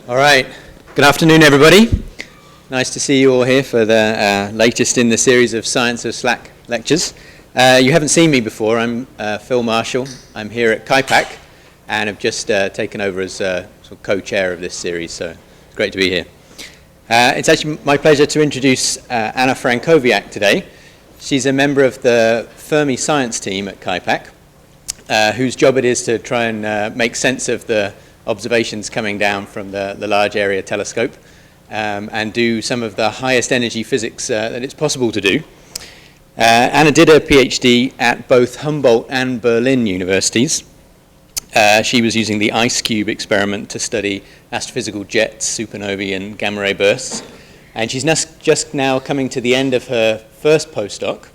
All right. Good afternoon, everybody. Nice to see you all here for the latest in the series of Science of SLAC lectures. You haven't seen me before. I'm Phil Marshall. I'm here at KIPAC and have just taken over as sort of co-chair of this series, so it's great to be here. It's actually my pleasure to introduce Anna Franckowiak today. She's a member of the Fermi science team at KIPAC, whose job it is to try and make sense of the observations coming down from the Large Area Telescope and do some of the highest energy physics that it's possible to do. Anna did her PhD at both Humboldt and Berlin universities. She was using the ice cube experiment to study astrophysical jets, supernovae, and gamma-ray bursts. And she's just now coming to the end of her first postdoc,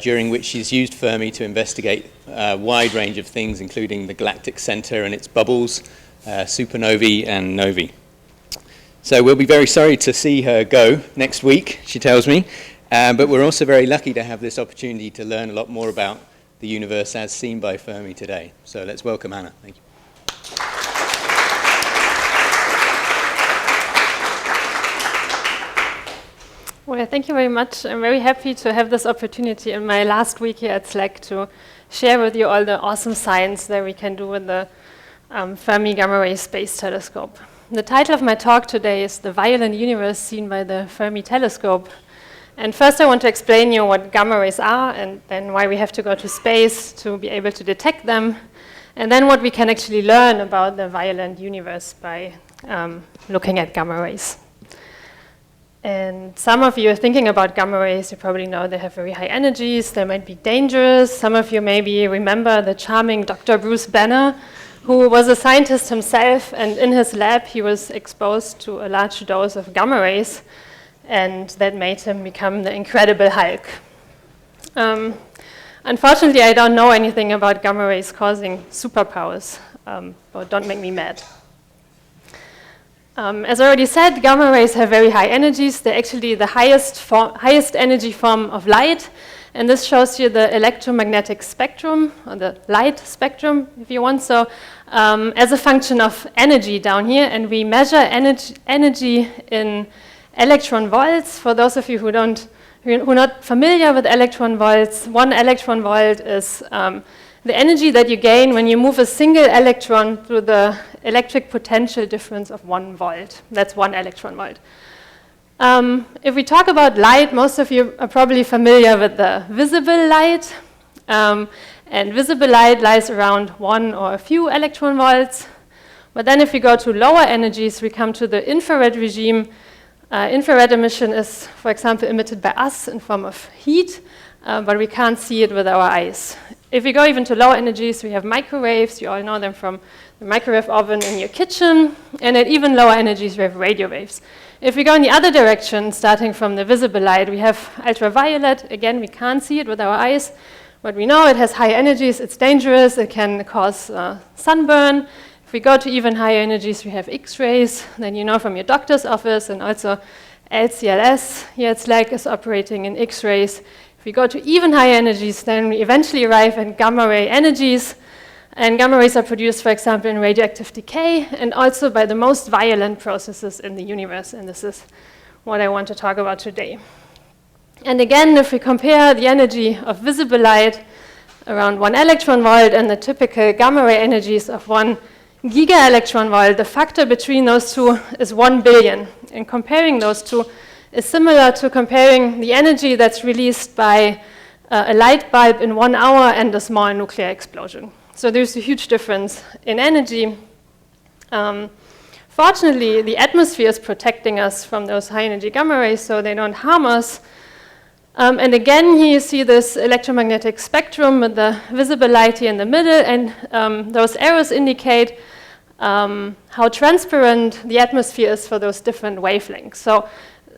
during which she's used Fermi to investigate a wide range of things, including the galactic center and its bubbles, supernovae, and novae. So we'll be very sorry to see her go next week, she tells me, but we're also very lucky to have this opportunity to learn a lot more about the universe as seen by Fermi today. So let's welcome Anna. Thank you. Well, thank you very much. I'm very happy to have this opportunity in my last week here at SLAC to share with you all the awesome science that we can do with the Fermi Gamma-ray Space Telescope. The title of my talk today is The Violent Universe Seen by the Fermi Telescope. And first I want to explain you what gamma rays are and then why we have to go to space to be able to detect them, and then what we can actually learn about the violent universe by looking at gamma rays. And some of you are thinking about gamma rays. You probably know they have very high energies. They might be dangerous. Some of you maybe remember the charming Dr. Bruce Banner, who was a scientist himself, and in his lab he was exposed to a large dose of gamma rays, and that made him become the Incredible Hulk. Unfortunately, I don't know anything about gamma rays causing superpowers, but don't make me mad. As I already said, gamma rays have very high energies. They're actually the highest energy form of light. And this shows you the electromagnetic spectrum, or the light spectrum, if you want. So as a function of energy down here, and we measure energy in electron volts. For those of you who are not familiar with electron volts, 1 electron volt is the energy that you gain when you move a single electron through the electric potential difference of 1 volt. That's 1 electron volt. If we talk about light, most of you are probably familiar with the visible light. And visible light lies around 1 or a few electron volts. But then if we go to lower energies, we come to the infrared regime. Infrared emission is, for example, emitted by us in form of heat, but we can't see it with our eyes. If we go even to lower energies, we have microwaves. You all know them from the microwave oven in your kitchen. And at even lower energies, we have radio waves. If we go in the other direction, starting from the visible light, we have ultraviolet. Again, we can't see it with our eyes, but we know it has high energies. It's dangerous. It can cause sunburn. If we go to even higher energies, we have X-rays. Then you know from your doctor's office, and also LCLS here at SLAC is operating in X-rays. If we go to even higher energies, then we eventually arrive at gamma-ray energies. And gamma rays are produced, for example, in radioactive decay, and also by the most violent processes in the universe. And this is what I want to talk about today. And again, if we compare the energy of visible light, around 1 electron volt, and the typical gamma-ray energies of 1 giga-electron volt, the factor between those two is 1 billion. And comparing those two is similar to comparing the energy that's released by a light bulb in 1 hour and a small nuclear explosion. So there's a huge difference in energy. Fortunately, the atmosphere is protecting us from those high-energy gamma rays, so they don't harm us. And again, here you see this electromagnetic spectrum with the visible light here in the middle, and those arrows indicate how transparent the atmosphere is for those different wavelengths. So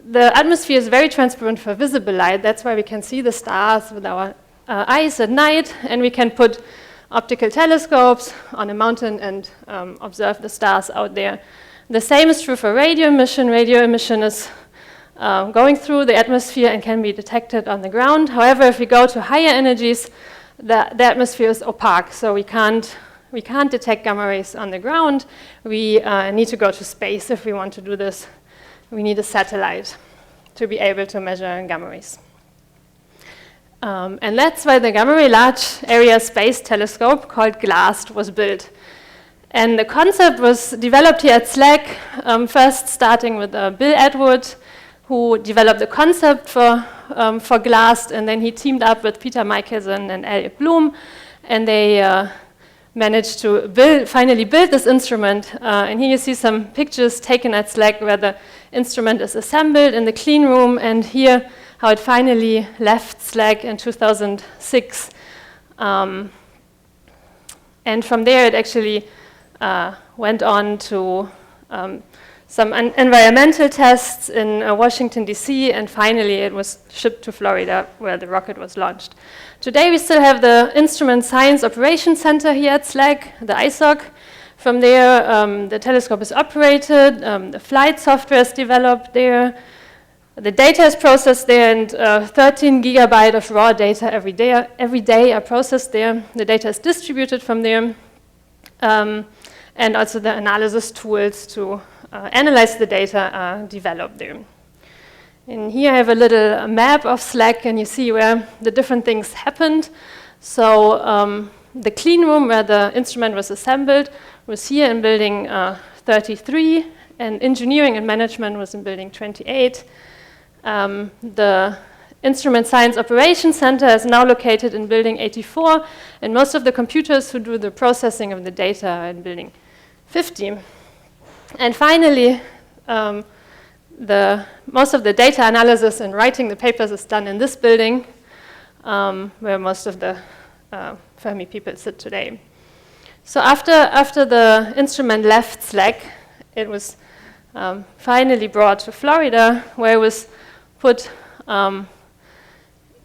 the atmosphere is very transparent for visible light. That's why we can see the stars with our eyes at night, and we can put optical telescopes on a mountain and observe the stars out there. The same is true for radio emission. Radio emission is going through the atmosphere and can be detected on the ground. However, if we go to higher energies, the atmosphere is opaque, so we can't we can't detect gamma rays on the ground. We need to go to space if we want to do this. We need a satellite to be able to measure gamma rays. And that's why the Gamma-ray Large Area Space Telescope, called GLAST, was built. And the concept was developed here at SLAC, first starting with Bill Atwood, who developed the concept for GLAST, and then he teamed up with Peter Michelson and Elliot Bloom, and they managed to finally build this instrument. And here you see some pictures taken at SLAC where the instrument is assembled in the clean room, and here how it finally left SLAC in 2006. And from there it actually went on to some environmental tests in Washington, D.C., and finally it was shipped to Florida, where the rocket was launched. Today we still have the Instrument Science Operations Center here at SLAC, the ISOC. From there, the telescope is operated, the flight software is developed there, the data is processed there, and 13 gigabyte of raw data every day are processed there. The data is distributed from there, and also the analysis tools to analyze the data are developed there. And here I have a little map of SLAC, and you see where the different things happened. So the clean room where the instrument was assembled was here in building 33, and engineering and management was in building 28. The Instrument Science Operations Center is now located in building 84, and most of the computers who do the processing of the data are in building 50. And finally, most of the data analysis and writing the papers is done in this building, where most of the Fermi people sit today. So after the instrument left SLAC, it was finally brought to Florida, where it was put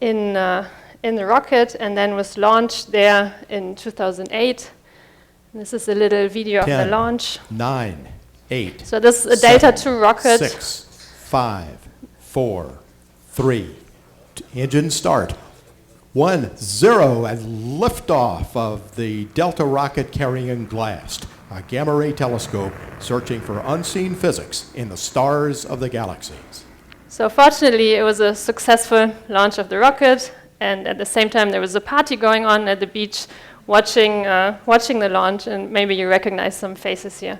in the rocket and then was launched there in 2008. And this is a little video 10, of the launch. 9, 8. So this is a Delta II rocket. 6, 5, 4, 3. Engine start. 1, 0, and liftoff of the Delta rocket carrying GLAST, a gamma-ray telescope searching for unseen physics in the stars of the galaxies. So fortunately, it was a successful launch of the rocket, and at the same time, there was a party going on at the beach watching the launch, and maybe you recognize some faces here.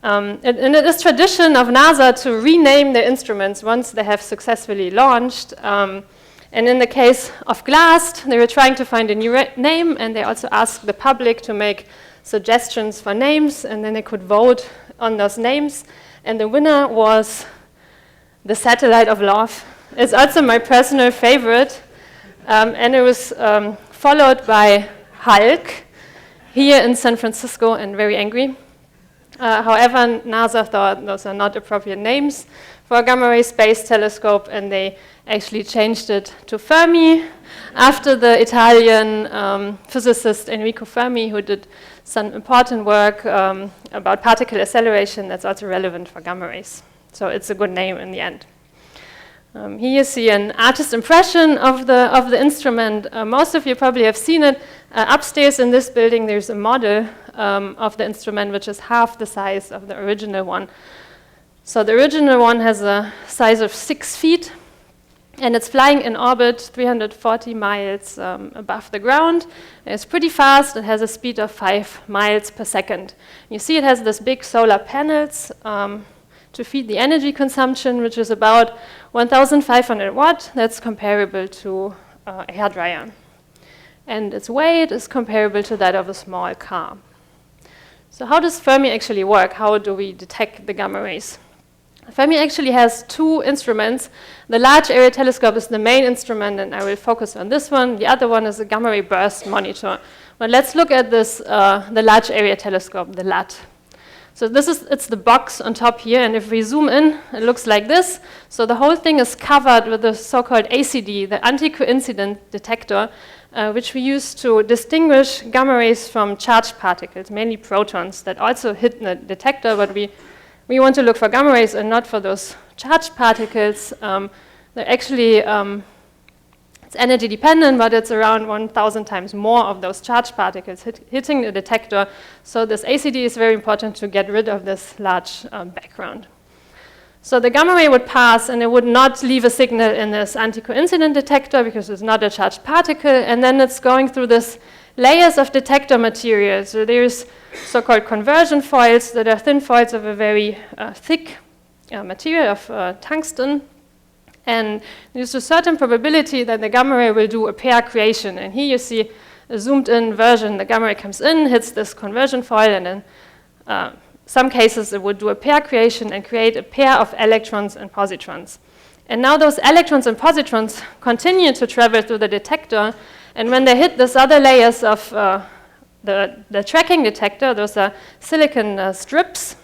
And it is tradition of NASA to rename their instruments once they have successfully launched. And in the case of GLAST, they were trying to find a new name, and they also asked the public to make suggestions for names, and then they could vote on those names. And the winner was the Satellite of Love. It's also my personal favorite. And it was followed by Hulk here in San Francisco, and very angry. However, NASA thought those are not appropriate names for a gamma-ray space telescope, and they actually changed it to Fermi after the Italian physicist Enrico Fermi, who did some important work about particle acceleration that's also relevant for gamma rays. So it's a good name in the end. Here you see an artist impression of the instrument. Most of you probably have seen it. Upstairs in this building, there's a model of the instrument, which is half the size of the original one. So the original one has a size of 6 feet, and it's flying in orbit 340 miles above the ground. It's pretty fast. It has a speed of 5 miles per second. You see it has this big solar panels to feed the energy consumption, which is about 1,500 watt. That's comparable to a hairdryer. And its weight is comparable to that of a small car. So how does Fermi actually work? How do we detect the gamma rays? Fermi actually has 2 instruments. The Large Area Telescope is the main instrument, and I will focus on this one. The other one is a gamma ray burst monitor. But let's look at this, the Large Area Telescope, the LAT. So it's the box on top here, and if we zoom in, it looks like this. So the whole thing is covered with the so-called ACD, the anti-coincident detector, which we use to distinguish gamma rays from charged particles, mainly protons that also hit the detector, but we want to look for gamma rays and not for those charged particles. They're actually It's energy dependent, but it's around 1,000 times more of those charged particles hitting the detector. So this ACD is very important to get rid of this large background. So the gamma ray would pass, and it would not leave a signal in this anti-coincident detector because it's not a charged particle, and then it's going through this layers of detector material. So there's so-called conversion foils that are thin foils of a very thick material of tungsten. And there's a certain probability that the gamma ray will do a pair creation. And here you see a zoomed in version. The gamma ray comes in, hits this conversion foil, and in some cases it would do a pair creation and create a pair of electrons and positrons. And now those electrons and positrons continue to travel through the detector, and when they hit these other layers of the tracking detector, those are silicon strips,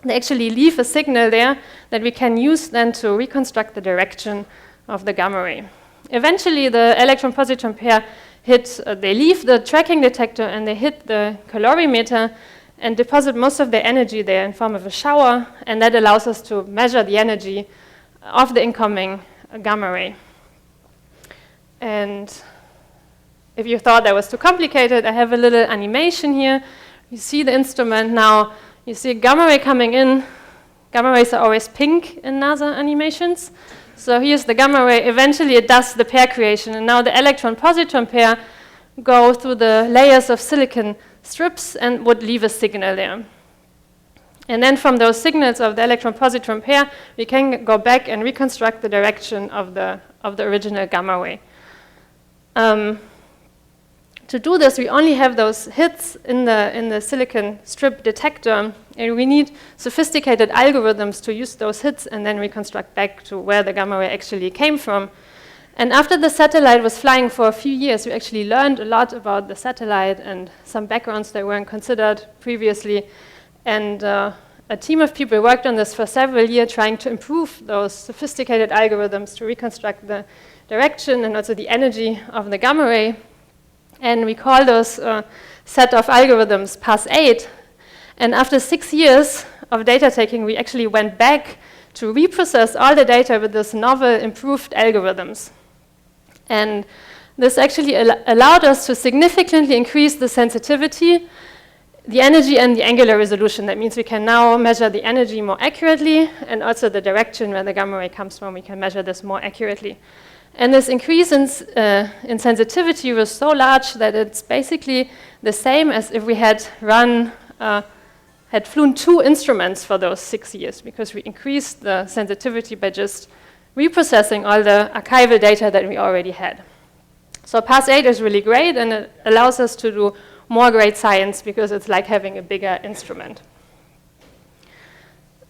they actually leave a signal there that we can use then to reconstruct the direction of the gamma ray. Eventually, the electron-positron pair they leave the tracking detector and they hit the calorimeter and deposit most of their energy there in form of a shower, and that allows us to measure the energy of the incoming gamma ray. And if you thought that was too complicated, I have a little animation here. You see the instrument now. You see gamma ray coming in. Gamma rays are always pink in NASA animations. So here's the gamma ray. Eventually it does the pair creation, and now the electron-positron pair go through the layers of silicon strips and would leave a signal there. And then from those signals of the electron-positron pair, we can go back and reconstruct the direction of the original gamma ray. To do this, we only have those hits in the silicon strip detector, and we need sophisticated algorithms to use those hits and then reconstruct back to where the gamma ray actually came from. And after the satellite was flying for a few years, we actually learned a lot about the satellite and some backgrounds that weren't considered previously. And a team of people worked on this for several years, trying to improve those sophisticated algorithms to reconstruct the direction and also the energy of the gamma ray. And we call those set of algorithms PAS-8. And after 6 years of data taking, we actually went back to reprocess all the data with this novel improved algorithms. And this actually allowed us to significantly increase the sensitivity, the energy, and the angular resolution. That means we can now measure the energy more accurately, and also the direction where the gamma ray comes from, we can measure this more accurately. And this increase in sensitivity was so large that it's basically the same as if we had flown 2 instruments for those 6 years, because we increased the sensitivity by just reprocessing all the archival data that we already had. So PAS-8 is really great, and it allows us to do more great science because it's like having a bigger instrument.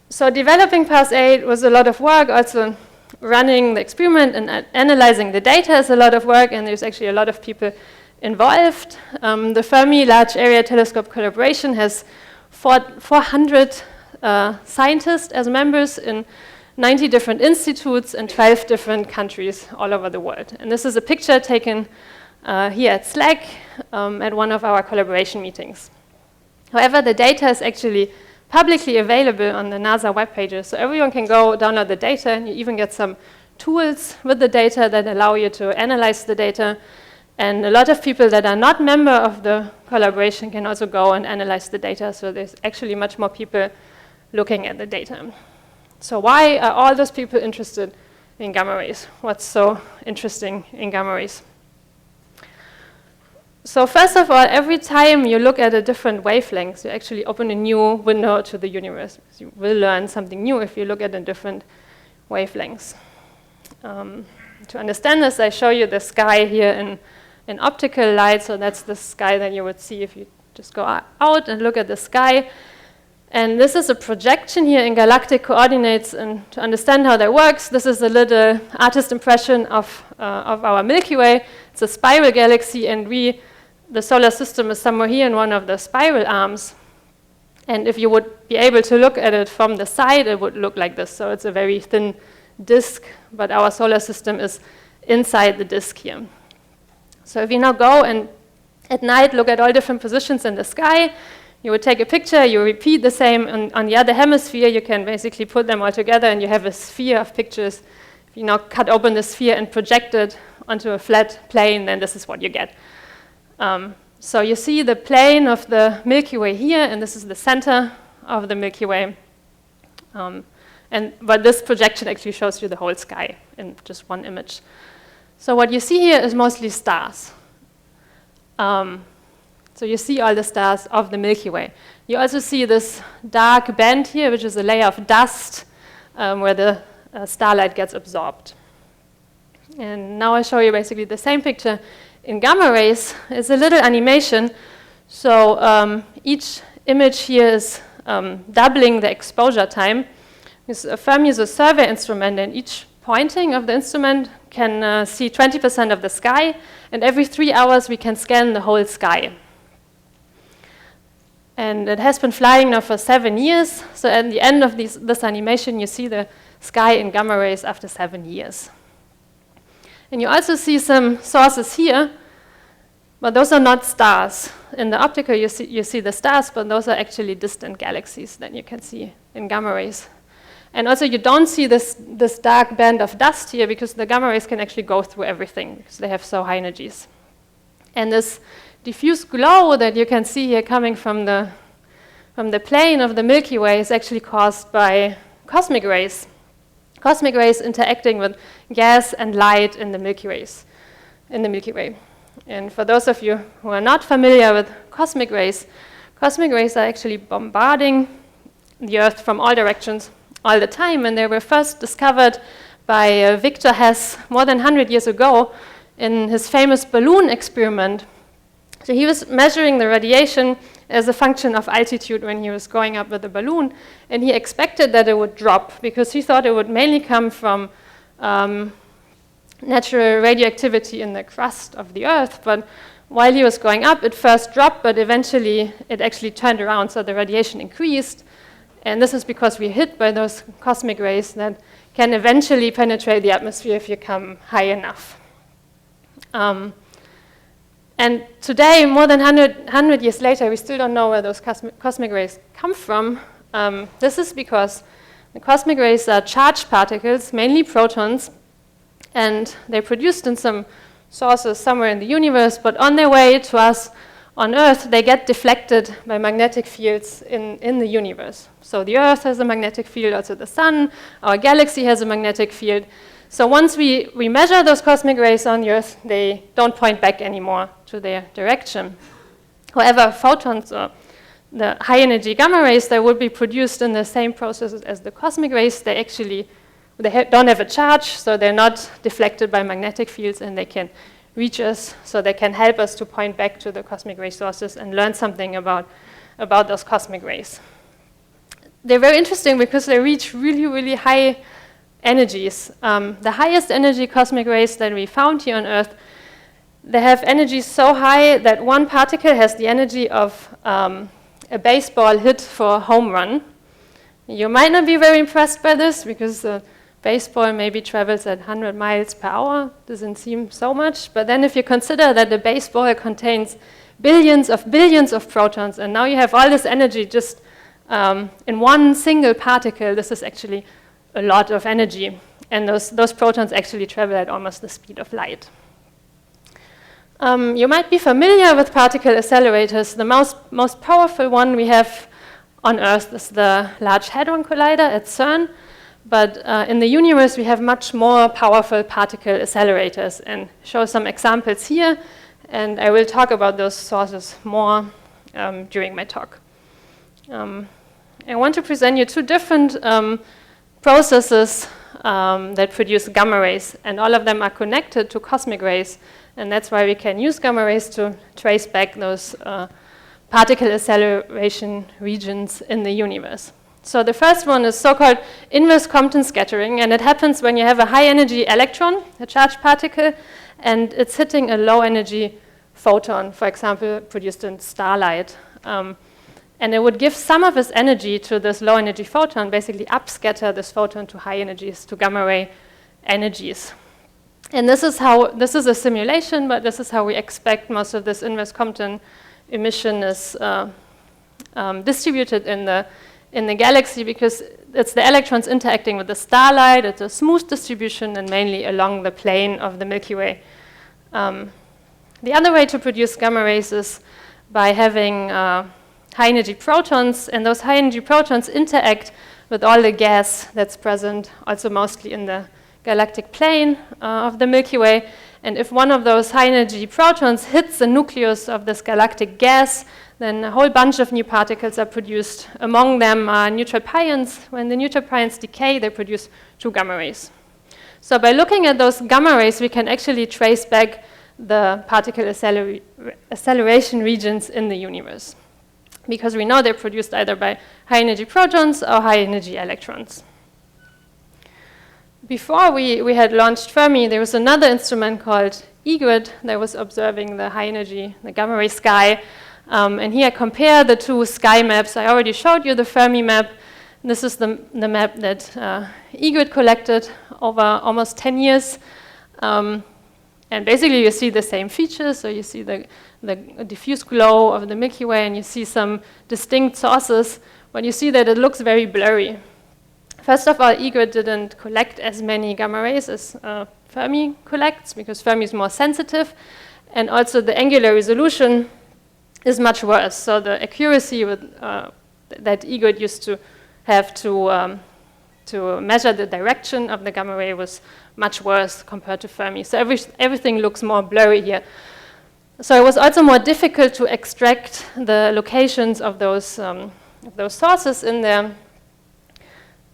So developing PAS-8 was a lot of work. Also running the experiment and analyzing the data is a lot of work, and there's actually a lot of people involved. The Fermi Large Area Telescope collaboration has 400 scientists as members in 90 different institutes in 12 different countries all over the world. And this is a picture taken here at SLAC at one of our collaboration meetings. However, the data is actually publicly available on the NASA web pages, so everyone can go download the data, and you even get some tools with the data that allow you to analyze the data. And a lot of people that are not member of the collaboration can also go and analyze the data, so there's actually much more people looking at the data. So why are all those people interested in gamma rays? What's so interesting in gamma rays? So first of all, every time you look at a different wavelength, you actually open a new window to the universe. You will learn something new if you look at the different wavelengths. To understand this, I show you the sky here in optical light. So that's the sky that you would see if you just go out and look at the sky. And this is a projection here in galactic coordinates. And to understand how that works, this is a little artist impression of our Milky Way. It's a spiral galaxy, and the solar system is somewhere here in one of the spiral arms. And if you would be able to look at it from the side, it would look like this. So it's a very thin disk, but our solar system is inside the disk here. So if you now go and at night look at all different positions in the sky, you would take a picture, you repeat the same on the other hemisphere, you can basically put them all together and you have a sphere of pictures. If you now cut open the sphere and project it onto a flat plane, then this is what you get. So you see the plane of the Milky Way here, and this is the center of the Milky Way. But this projection actually shows you the whole sky in just one image. So what you see here is mostly stars. So you see all the stars of the Milky Way. You also see this dark band here, which is a layer of dust where the starlight gets absorbed. And now I show you basically the same picture in gamma rays. It's a little animation. So each image here is doubling the exposure time. Fermi is a survey instrument, and each pointing of the instrument can see 20% of the sky, and every 3 hours we can scan the whole sky. And it has been flying now for 7 years, so at the end of this animation you see the sky in gamma rays after 7 years. And you also see some sources here, but those are not stars. In the optical you see the stars, but those are actually distant galaxies that you can see in gamma rays. And also you don't see this dark band of dust here, because the gamma rays can actually go through everything, because they have so high energies. And this diffuse glow that you can see here coming from the plane of the Milky Way is actually caused by cosmic rays. Cosmic rays interacting with gas and light in the Milky Way. And for those of you who are not familiar with cosmic rays are actually bombarding the Earth from all directions all the time, and they were first discovered by Victor Hess more than 100 years ago in his famous balloon experiment. So he was measuring the radiation as a function of altitude when he was going up with the balloon, and he expected that it would drop, because he thought it would mainly come from natural radioactivity in the crust of the Earth. But while he was going up, it first dropped, but eventually it actually turned around, so the radiation increased. And this is because we're hit by those cosmic rays that can eventually penetrate the atmosphere if you come high enough. And today, more than 100 years later, we still don't know where those cosmic rays come from. This is because the cosmic rays are charged particles, mainly protons, and they're produced in some sources somewhere in the universe, but on their way to us on Earth, they get deflected by magnetic fields in the universe. So the Earth has a magnetic field, also the Sun, our galaxy has a magnetic field. So once we measure those cosmic rays on the Earth, they don't point back anymore to their direction. However, photons, or the high energy gamma rays, that would be produced in the same processes as the cosmic rays. They actually don't have a charge, so they're not deflected by magnetic fields, and they can reach us, so they can help us to point back to the cosmic ray sources and learn something about those cosmic rays. They're very interesting because they reach really, really high energies. The highest energy cosmic rays that we found here on Earth, they have energies so high that one particle has the energy of a baseball hit for a home run. You might not be very impressed by this, because the baseball maybe travels at 100 miles per hour. Doesn't seem so much. But then if you consider that the baseball contains billions of protons, and now you have all this energy just in one single particle, this is actually a lot of energy. And those protons actually travel at almost the speed of light. You might be familiar with particle accelerators. The most powerful one we have on Earth is the Large Hadron Collider at CERN. But in the universe, we have much more powerful particle accelerators, and show some examples here. And I will talk about those sources more during my talk. I want to present you two different processes that produce gamma rays, and all of them are connected to cosmic rays. And that's why we can use gamma rays to trace back those particle acceleration regions in the universe. So the first one is so-called inverse Compton scattering, and it happens when you have a high-energy electron, a charged particle, and it's hitting a low-energy photon, for example, produced in starlight. And it would give some of its energy to this low-energy photon, basically upscatter this photon to high energies, to gamma-ray energies. And this is a simulation, but this is how we expect most of this inverse Compton emission is distributed in the galaxy, because it's the electrons interacting with the starlight. It's a smooth distribution, and mainly along the plane of the Milky Way The other way to produce gamma rays is by having high energy protons, and those high energy protons interact with all the gas that's present, also mostly in the galactic plane of the Milky Way. And if one of those high energy protons hits the nucleus of this galactic gas, then a whole bunch of new particles are produced. Among them are neutral pions. When the neutral pions decay, they produce 2 gamma rays. So by looking at those gamma rays, we can actually trace back the particle acceleration regions in the universe, because we know they're produced either by high energy protons or high energy electrons. Before we had launched Fermi, there was another instrument called EGRET that was observing the high energy, the gamma ray sky. And here I compare the 2 sky maps. I already showed you the Fermi map. This is the map that EGRET collected over almost 10 years. And basically you see the same features. So you see the diffuse glow of the Milky Way, and you see some distinct sources, but you see that it looks very blurry. First of all, EGRET didn't collect as many gamma rays as Fermi collects, because Fermi is more sensitive, and also the angular resolution is much worse. So the accuracy that EGRET used to have to measure the direction of the gamma ray was much worse compared to Fermi. So everything looks more blurry here. So it was also more difficult to extract the locations of those sources in there.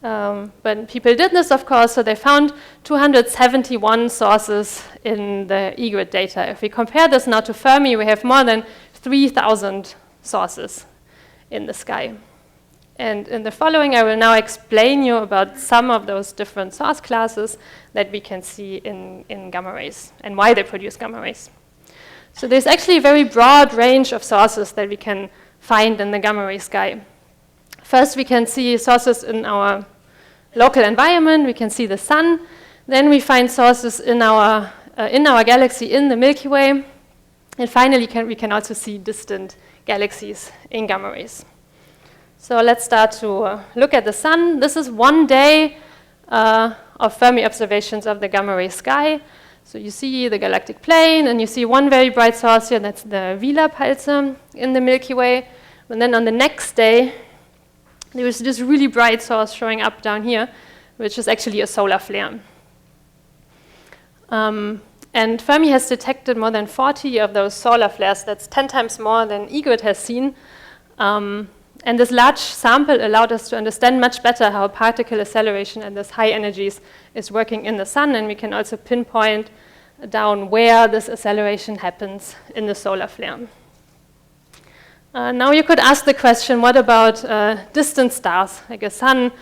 But people did this, of course, so they found 271 sources in the EGRET data. If we compare this now to Fermi, we have more than 3,000 sources in the sky. And in the following, I will now explain you about some of those different source classes that we can see in gamma rays and why they produce gamma rays. So there's actually a very broad range of sources that we can find in the gamma ray sky. First, we can see sources in our local environment. We can see the sun. Then we find sources in our galaxy, in the Milky Way. And finally, we can also see distant galaxies in gamma rays. So let's start to look at the sun. This is 1 day of Fermi observations of the gamma ray sky. So you see the galactic plane, and you see one very bright source here. That's the Vela pulsar in the Milky Way. And then on the next day, there is this really bright source showing up down here, which is actually a solar flare. And Fermi has detected more than 40 of those solar flares. That's 10 times more than EGRET has seen. And this large sample allowed us to understand much better how particle acceleration at this high energies is working in the sun, and we can also pinpoint down where this acceleration happens in the solar flare. Now you could ask the question, what about distant stars, like a sun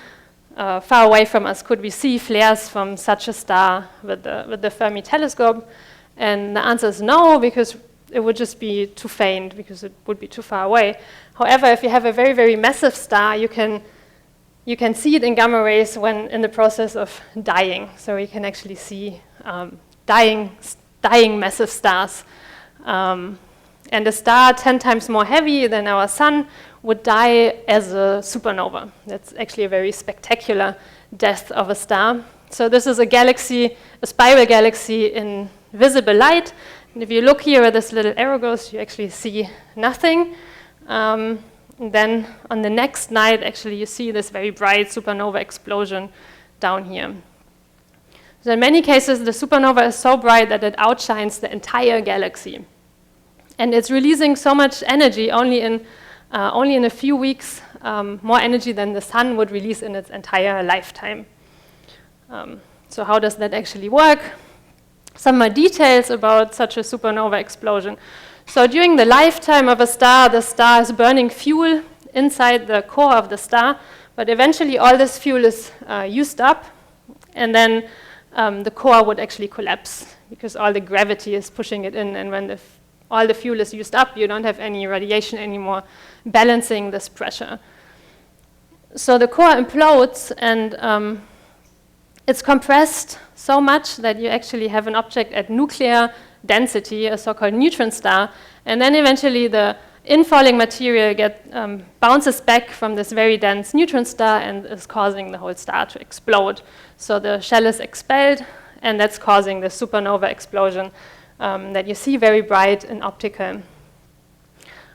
far away from us? Could we see flares from such a star with the Fermi telescope? And the answer is no, because it would just be too faint, because it would be too far away. However, if you have a very, very massive star, you can see it in gamma rays when in the process of dying. So you can actually see dying massive stars. And a star 10 times more heavy than our sun would die as a supernova. That's actually a very spectacular death of a star. So this is a galaxy, a spiral galaxy in visible light. And if you look here where this little arrow goes, you actually see nothing. Then on the next night, actually, you see this very bright supernova explosion down here. So in many cases, the supernova is so bright that it outshines the entire galaxy. And it's releasing so much energy, only in a few weeks, more energy than the sun would release in its entire lifetime. So how does that actually work? Some more details about such a supernova explosion. So during the lifetime of a star, the star is burning fuel inside the core of the star, but eventually all this fuel is used up, and then the core would actually collapse because all the gravity is pushing it in, and when all the fuel is used up, you don't have any radiation anymore balancing this pressure. So the core implodes, and it's compressed so much that you actually have an object at nuclear density, a so-called neutron star, and then eventually the infalling material bounces back from this very dense neutron star and is causing the whole star to explode. So the shell is expelled, and that's causing the supernova explosion that you see very bright in optical.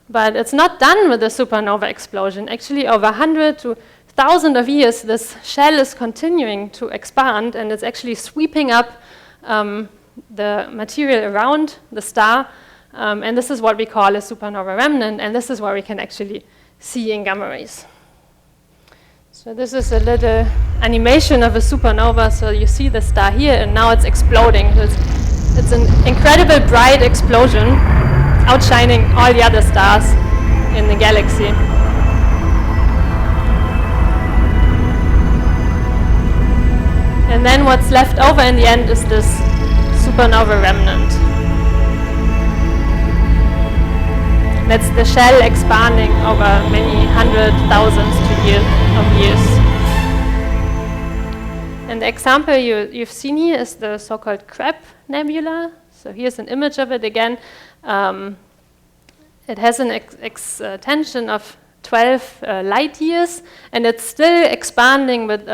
But it's not done with the supernova explosion. Actually, over 100 to 1,000 of years, this shell is continuing to expand, and it's actually sweeping up the material around the star. And this is what we call a supernova remnant, and this is what we can actually see in gamma rays. So this is a little animation of a supernova. So you see the star here, and now it's exploding. It's an incredible bright explosion, outshining all the other stars in the galaxy. And then what's left over in the end is this supernova remnant. That's the shell expanding over many hundred thousands of years. And the example you've seen here is the so-called Crab Nebula. So here's an image of it again. It has an extension of 12 light years, and it's still expanding with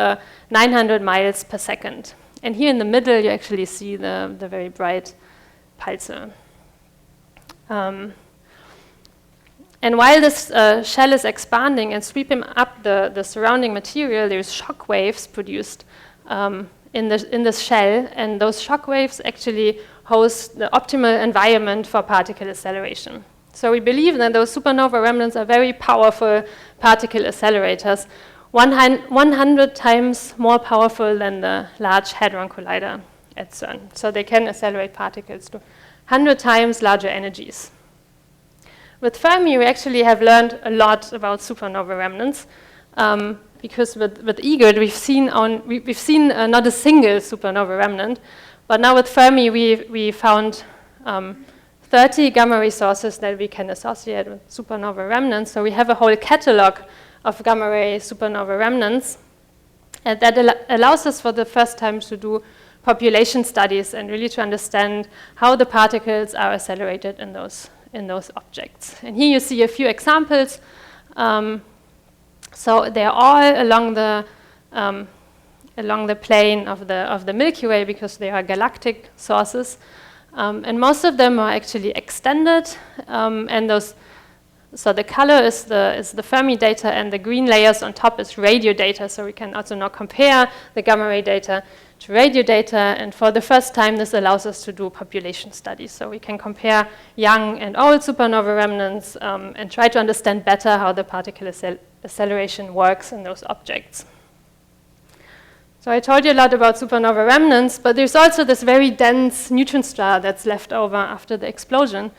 900 miles per second. And here in the middle, you actually see the very bright pulsar. And while this shell is expanding and sweeping up the surrounding material, there's shock waves produced in this shell, and those shock waves actually host the optimal environment for particle acceleration. So we believe that those supernova remnants are very powerful particle accelerators, 100 times more powerful than the Large Hadron Collider at CERN. So they can accelerate particles to 100 times larger energies. With Fermi, we actually have learned a lot about supernova remnants, because with EGRET, we've seen not a single supernova remnant, but now with Fermi, we found 30 gamma ray sources that we can associate with supernova remnants. So we have a whole catalog of gamma ray supernova remnants, and that allows us for the first time to do population studies and really to understand how the particles are accelerated in those objects. And here you see a few examples. So they're all along the plane of the Milky Way, because they are galactic sources. And most of them are actually extended, so the color is the Fermi data, and the green layers on top is radio data. So we can also now compare the gamma ray data to radio data, and for the first time, this allows us to do population studies. So we can compare young and old supernova remnants and try to understand better how the particle acceleration works in those objects. So I told you a lot about supernova remnants, but there's also this very dense neutron star that's left over after the explosion.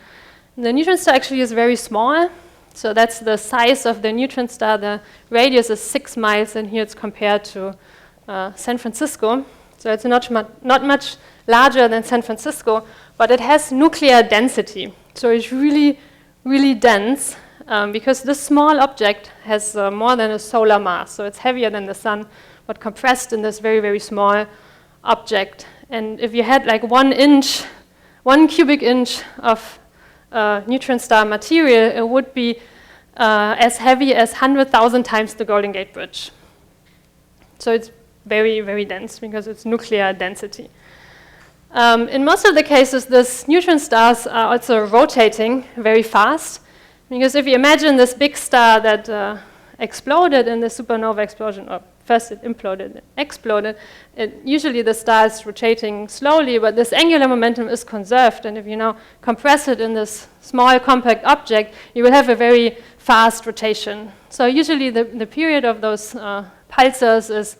The neutron star actually is very small. So that's the size of the neutron star. The radius is 6 miles, and here it's compared to San Francisco. So it's not much larger than San Francisco, but it has nuclear density. So it's really, really dense, because this small object has more than a solar mass. So it's heavier than the sun, but compressed in this very, very small object. And if you had like 1 cubic inch of neutron star material, it would be as heavy as 100,000 times the Golden Gate Bridge. So it's very, very dense because it's nuclear density. In most of the cases, these neutron stars are also rotating very fast, because if you imagine this big star that exploded in the supernova explosion, or first it imploded, exploded, usually the star is rotating slowly, but this angular momentum is conserved, and if you now compress it in this small compact object, you will have a very fast rotation. So usually the period of those pulsars is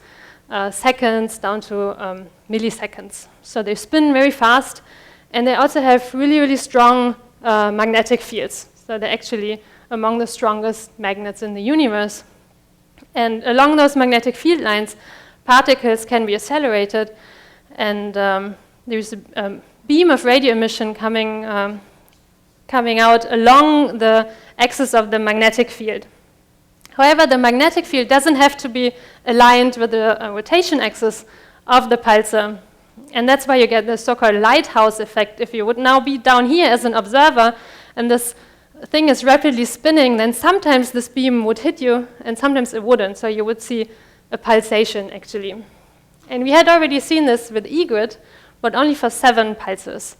seconds down to milliseconds. So they spin very fast, and they also have really, really strong magnetic fields. So they're actually among the strongest magnets in the universe. And along those magnetic field lines, particles can be accelerated, and there's a beam of radio emission coming out along the axis of the magnetic field. However, the magnetic field doesn't have to be aligned with the rotation axis of the pulsar, and that's why you get the so-called lighthouse effect. If you would now be down here as an observer, and this thing is rapidly spinning, then sometimes this beam would hit you, and sometimes it wouldn't, so you would see a pulsation, actually. And we had already seen this with EGRET, but only for 7 pulsars.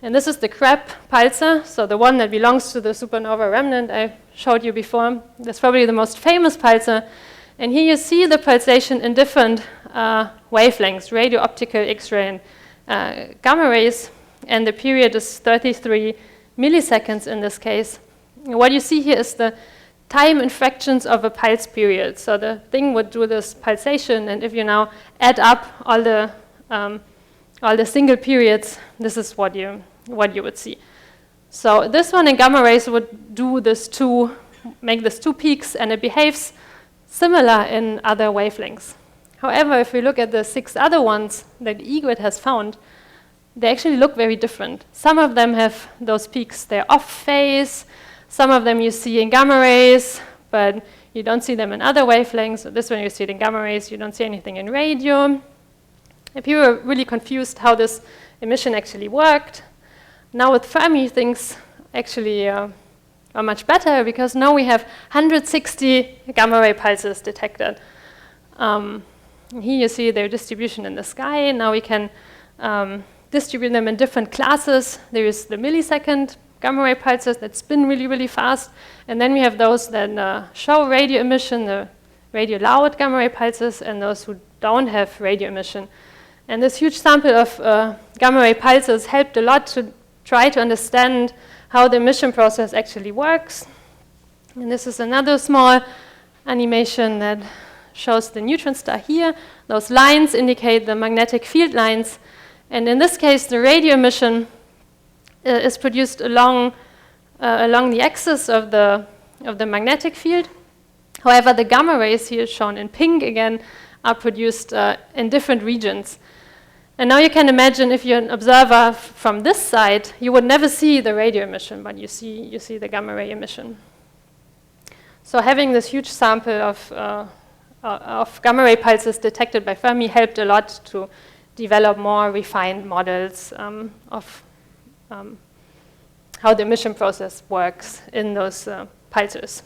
And this is the Crab pulsar, so the one that belongs to the supernova remnant I showed you before. That's probably the most famous pulsar. And here you see the pulsation in different wavelengths, radio, optical, X-ray, and gamma rays. And the period is 33 milliseconds in this case. And what you see here is the time in fractions of a pulse period. So the thing would do this pulsation, and if you now add up all the single periods, this is what you would see. So this one in gamma rays would do this make this two peaks, and it behaves similar in other wavelengths. However, if we look at the 6 other ones that EGRET has found, they actually look very different. Some of them have those peaks, they're off phase. Some of them you see in gamma rays, but you don't see them in other wavelengths. So this one you see it in gamma rays, you don't see anything in radio. And people were really confused how this emission actually worked. Now with Fermi, things actually are much better, because now we have 160 gamma ray pulses detected. Here you see their distribution in the sky. Now we can distribute them in different classes. There is the millisecond gamma ray pulses that spin really, really fast. And then we have those that show radio emission, the radio loud gamma ray pulses, and those who don't have radio emission. And this huge sample of gamma ray pulses helped a lot to try to understand how the emission process actually works. And this is another small animation that shows the neutron star here. Those lines indicate the magnetic field lines. And in this case, the radio emission is produced along the axis of the magnetic field. However, the gamma rays here, shown in pink again, are produced in different regions. And now you can imagine, if you're an observer from this side, you would never see the radio emission, but you see the gamma ray emission. So having this huge sample of gamma ray pulses detected by Fermi helped a lot to develop more refined models of how the emission process works in those pulsars.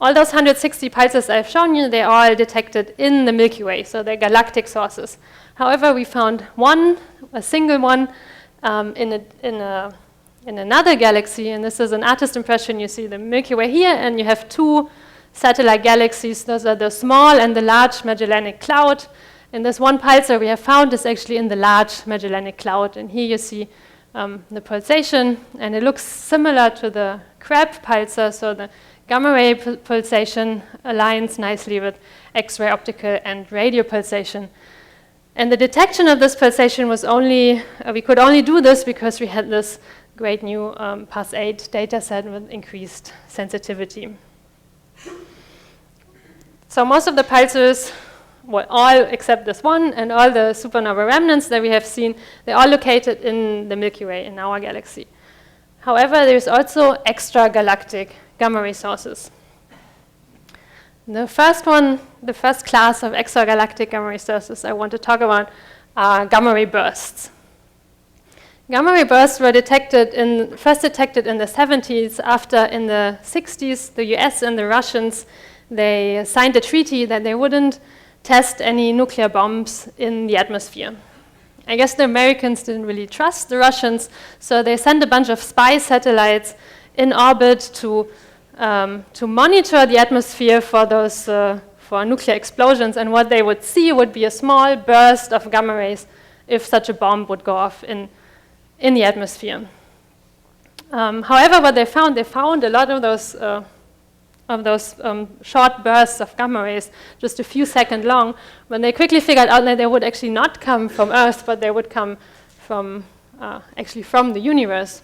All those 160 pulses I've shown you, they're all detected in the Milky Way, so they're galactic sources. However, we found a single one, in another galaxy, and this is an artist impression. You see the Milky Way here, and you have 2 satellite galaxies. Those are the small and the large Magellanic Cloud. And this one pulsar we have found is actually in the large Magellanic Cloud. And here you see the pulsation, and it looks similar to the Crab pulsar, so the gamma ray pulsation aligns nicely with X-ray, optical, and radio pulsation. And the detection of this pulsation was we could only do this because we had this great new PAS8 data set with increased sensitivity. So most of the pulsars, well, all except this one, and all the supernova remnants that we have seen, they're all located in the Milky Way, in our galaxy. However, there's also extragalactic gamma ray sources. The first class of extragalactic gamma ray sources I want to talk about are gamma ray bursts. Gamma ray bursts were first detected in the 70s, after in the 60s, the US and the Russians, they signed a treaty that they wouldn't test any nuclear bombs in the atmosphere. I guess the Americans didn't really trust the Russians, so they sent a bunch of spy satellites in orbit to monitor the atmosphere for those for nuclear explosions, and what they would see would be a small burst of gamma rays if such a bomb would go off in the atmosphere. However, what they found a lot of those short bursts of gamma rays, just a few seconds long, when they quickly figured out that they would actually not come from Earth, but they would come from the universe.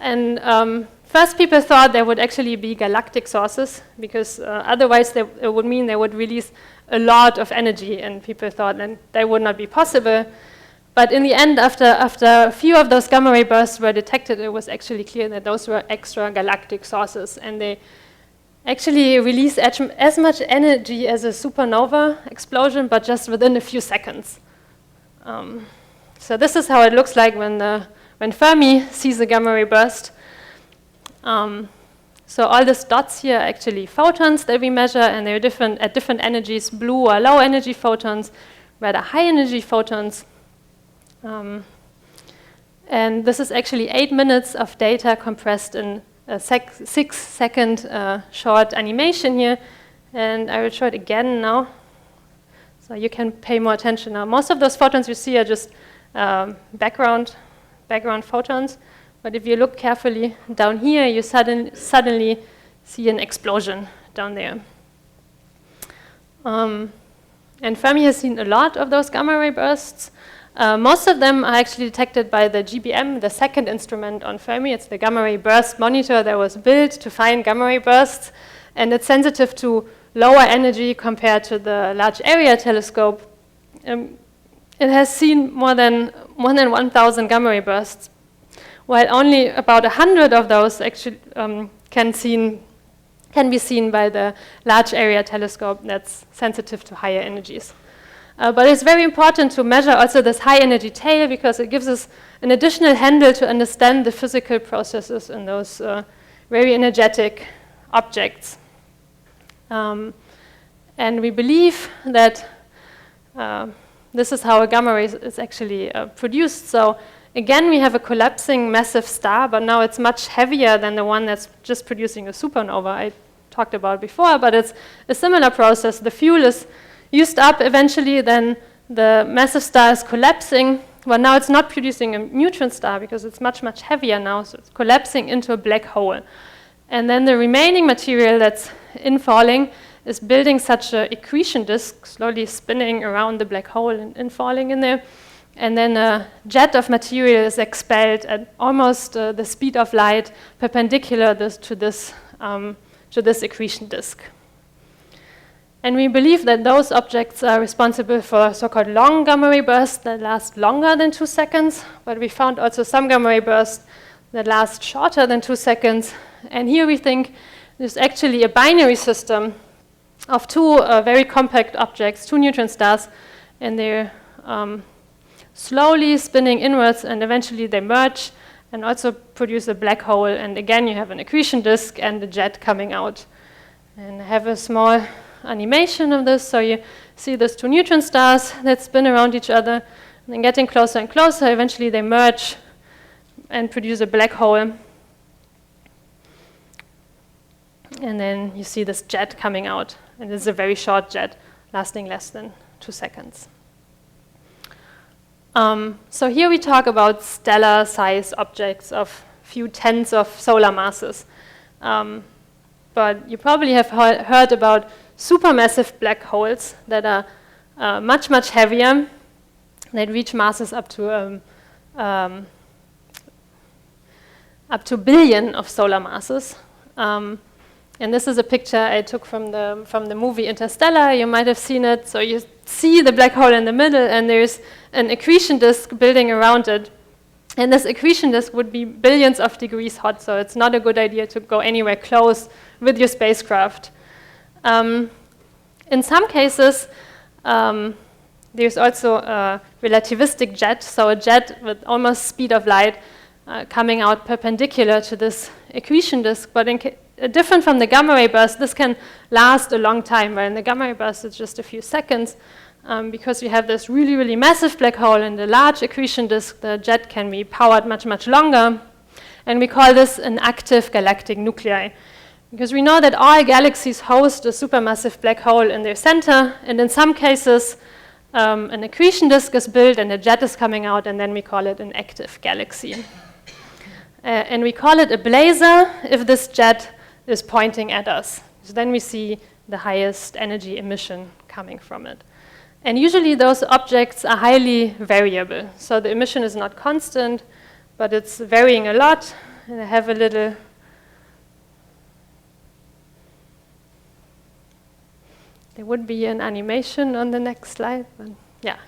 And first people thought they would actually be galactic sources, because otherwise it would mean they would release a lot of energy, and people thought that would not be possible. But in the end, after a few of those gamma ray bursts were detected, it was actually clear that those were extragalactic sources, and they actually release as much energy as a supernova explosion, but just within a few seconds. So this is how it looks like when Fermi sees a gamma ray burst. So all these dots here are actually photons that we measure, and they're at different energies. Blue are low energy photons, rather high energy photons. And this is actually 8 minutes of data compressed in a 6-second short animation here. And I will show it again now, so you can pay more attention now. Most of those photons you see are just background photons. But if you look carefully down here, you suddenly see an explosion down there. And Fermi has seen a lot of those gamma-ray bursts. Most of them are actually detected by the GBM, the second instrument on Fermi. It's the gamma-ray burst monitor that was built to find gamma-ray bursts. And it's sensitive to lower energy compared to the Large Area Telescope. It has seen more than 1,000 gamma-ray bursts, while only about 100 of those actually can be seen by the Large Area Telescope that's sensitive to higher energies. But it's very important to measure also this high energy tail, because it gives us an additional handle to understand the physical processes in those very energetic objects. And we believe that this is how a gamma ray is actually produced. So again, we have a collapsing massive star, but now it's much heavier than the one that's just producing a supernova I talked about before, but it's a similar process. The fuel is used up eventually, then the massive star is collapsing. Well, now it's not producing a neutron star because it's much, much heavier now, so it's collapsing into a black hole. And then the remaining material that's infalling is building such an accretion disk, slowly spinning around the black hole and infalling in there. And then a jet of material is expelled at almost the speed of light, perpendicular to this accretion disk. And we believe that those objects are responsible for so-called long gamma-ray bursts that last longer than 2 seconds, but we found also some gamma-ray bursts that last shorter than 2 seconds. And here we think there's actually a binary system of two very compact objects, 2 neutron stars, and they're slowly spinning inwards, and eventually they merge and also produce a black hole. And again, you have an accretion disk and a jet coming out. And I have a small animation of this. So you see those 2 neutron stars that spin around each other, and then getting closer and closer. Eventually they merge and produce a black hole. And then you see this jet coming out. And this is a very short jet, lasting less than 2 seconds. So here we talk about stellar-sized objects of few tens of solar masses. But you probably have heard about supermassive black holes that are much, much heavier. They reach masses up to billion of solar masses. And this is a picture I took from the movie Interstellar. You might have seen it. So you see the black hole in the middle, and there's an accretion disk building around it. And this accretion disk would be billions of degrees hot, so it's not a good idea to go anywhere close with your spacecraft. In some cases, there's also a relativistic jet, so a jet with almost speed of light coming out perpendicular to this accretion disk. But different from the gamma-ray burst, this can last a long time, where in the gamma-ray burst it's just a few seconds. Because you have this really, really massive black hole in the large accretion disk, the jet can be powered much, much longer. And we call this an active galactic nuclei. Because we know that all galaxies host a supermassive black hole in their center, and in some cases, an accretion disk is built and a jet is coming out, and then we call it an active galaxy. And we call it a blazar if this jet is pointing at us. So then we see the highest energy emission coming from it. And usually those objects are highly variable. So the emission is not constant, but it's varying a lot. And I have a little there would be an animation on the next slide, but yeah,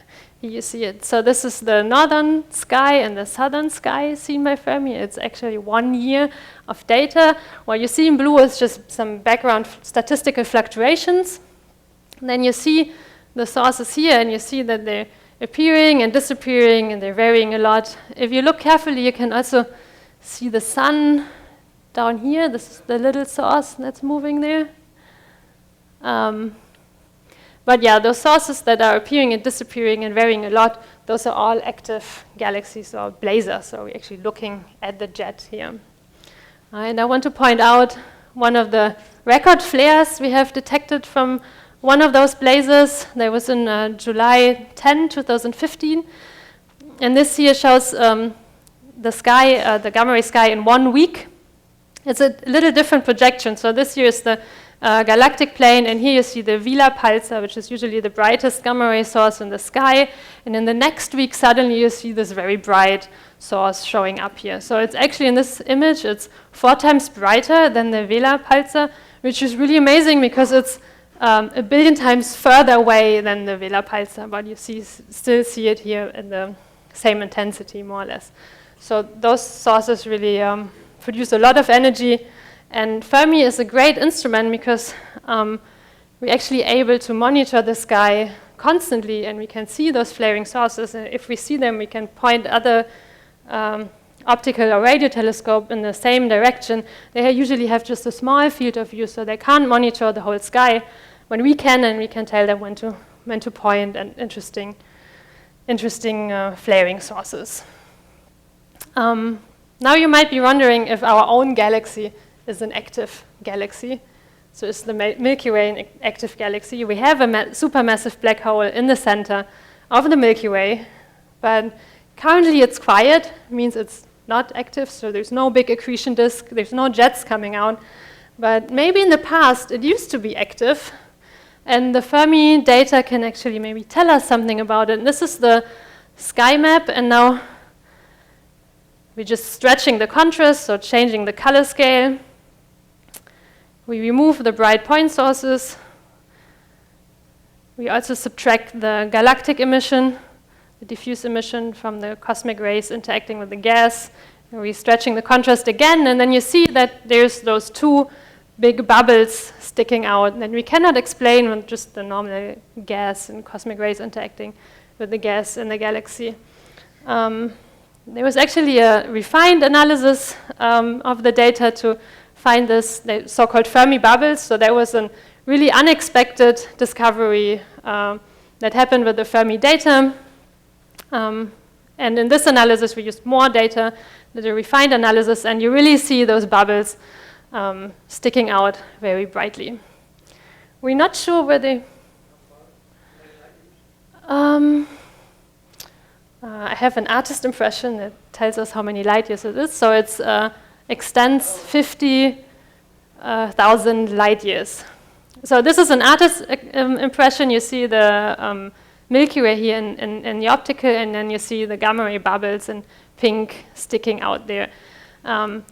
here you see it. So this is the northern sky and the southern sky seen by Fermi. It's actually 1 year of data. What you see in blue is just some background statistical fluctuations. And then you see the sources here, and you see that they're appearing and disappearing, and they're varying a lot. If you look carefully, you can also see the sun down here. This is the little source that's moving there. But yeah, those sources that are appearing and disappearing and varying a lot, those are all active galaxies or blazars. So we're actually looking at the jet here. And I want to point out one of the record flares we have detected from one of those blazars. That was in July 10, 2015. And this here shows the sky, the gamma-ray sky in 1 week. It's a little different projection. So this here is the galactic plane, and here you see the Vela pulsar, which is usually the brightest gamma-ray source in the sky. And in the next week, suddenly you see this very bright source showing up here. So it's actually in this image, it's 4 times brighter than the Vela pulsar, which is really amazing because it's 1 billion times further away than the Vela pulsar, but you still see it here in the same intensity, more or less. So those sources really produce a lot of energy. And Fermi is a great instrument because we're actually able to monitor the sky constantly, and we can see those flaring sources. And if we see them, we can point other optical or radio telescope in the same direction. They usually have just a small field of view, so they can't monitor the whole sky. When we can, and we can tell them when to point and interesting flaring sources. Now you might be wondering if our own galaxy is an active galaxy. So is the Milky Way an active galaxy? We have a supermassive black hole in the center of the Milky Way, but currently it's quiet, means it's not active, so there's no big accretion disk, there's no jets coming out. But maybe in the past it used to be active, and the Fermi data can actually maybe tell us something about it. And this is the sky map, and now we're just stretching the contrast, so changing the color scale. We remove the bright point sources. We also subtract the galactic emission, the diffuse emission from the cosmic rays interacting with the gas. And we're stretching the contrast again, and then you see that there's those 2 big bubbles sticking out that we cannot explain with just the normal gas and cosmic rays interacting with the gas in the galaxy. There was actually a refined analysis of the data to find this so-called Fermi bubbles. So there was a really unexpected discovery that happened with the Fermi data. And in this analysis, we used more data, did a refined analysis, and you really see those bubbles sticking out very brightly. We're not sure where they... I have an artist impression that tells us how many light years it is. So it extends 50,000 light years. So this is an artist impression. You see the Milky Way here in the optical, and then you see the gamma ray bubbles in pink sticking out there.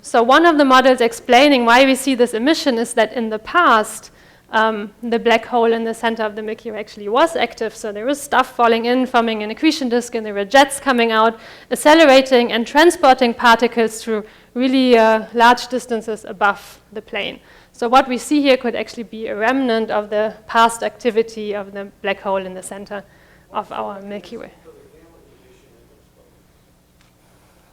So one of the models explaining why we see this emission is that in the past, the black hole in the center of the Milky Way actually was active. So there was stuff falling in, forming an accretion disk, and there were jets coming out, accelerating and transporting particles through really large distances above the plane. So what we see here could actually be a remnant of the past activity of the black hole in the center of our Milky Way.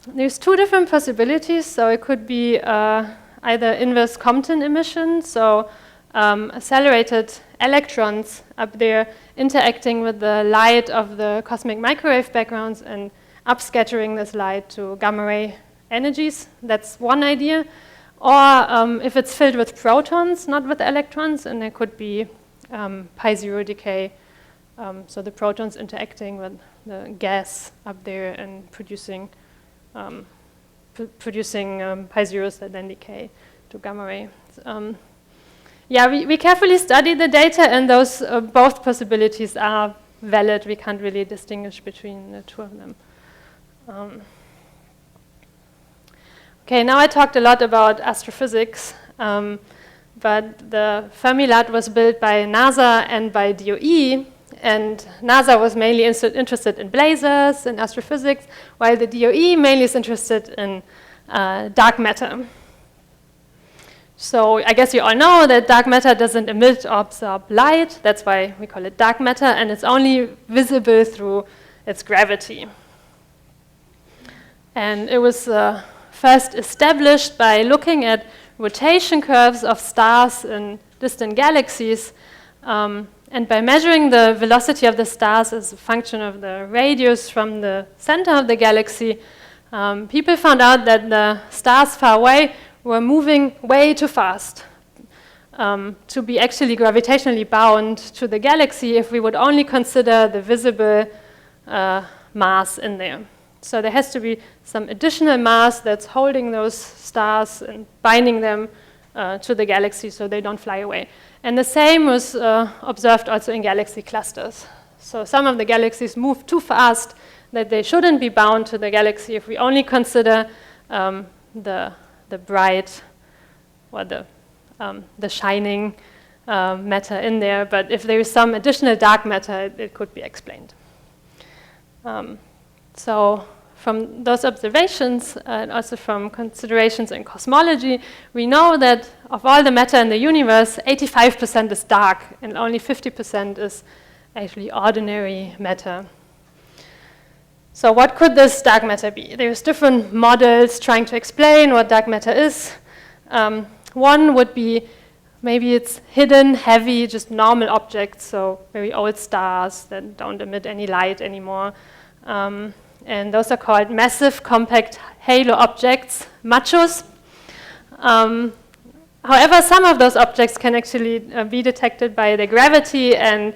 There's 2 different possibilities. So it could be either inverse Compton emission, so accelerated electrons up there interacting with the light of the cosmic microwave backgrounds and upscattering this light to gamma ray energies. That's one idea. Or if it's filled with protons, not with electrons, and there could be pi-0 decay, so the protons interacting with the gas up there and producing pi-zeros that then decay to gamma ray. Yeah, we carefully studied the data, and those both possibilities are valid. We can't really distinguish between the 2 of them. Okay, now I talked a lot about astrophysics, but the Fermi-LAT was built by NASA and by DOE, and NASA was mainly interested in blazars and astrophysics, while the DOE mainly is interested in dark matter. So I guess you all know that dark matter doesn't emit or absorb light. That's why we call it dark matter, and it's only visible through its gravity. And it was first established by looking at rotation curves of stars in distant galaxies. And And by measuring the velocity of the stars as a function of the radius from the center of the galaxy, people found out that the stars far away were moving way too fast to be actually gravitationally bound to the galaxy if we would only consider the visible mass in there. So there has to be some additional mass that's holding those stars and binding them to the galaxy so they don't fly away. And the same was observed also in galaxy clusters. So some of the galaxies move too fast that they shouldn't be bound to the galaxy if we only consider the bright or the shining matter in there. But if there is some additional dark matter, it could be explained. So from those observations and also from considerations in cosmology, we know that of all the matter in the universe, 85% is dark and only 50% is actually ordinary matter. So what could this dark matter be? There's different models trying to explain what dark matter is. One would be maybe it's hidden, heavy, just normal objects, so very old stars that don't emit any light anymore. And those are called massive compact halo objects, MACHOs. However, some of those objects can actually be detected by the gravity, and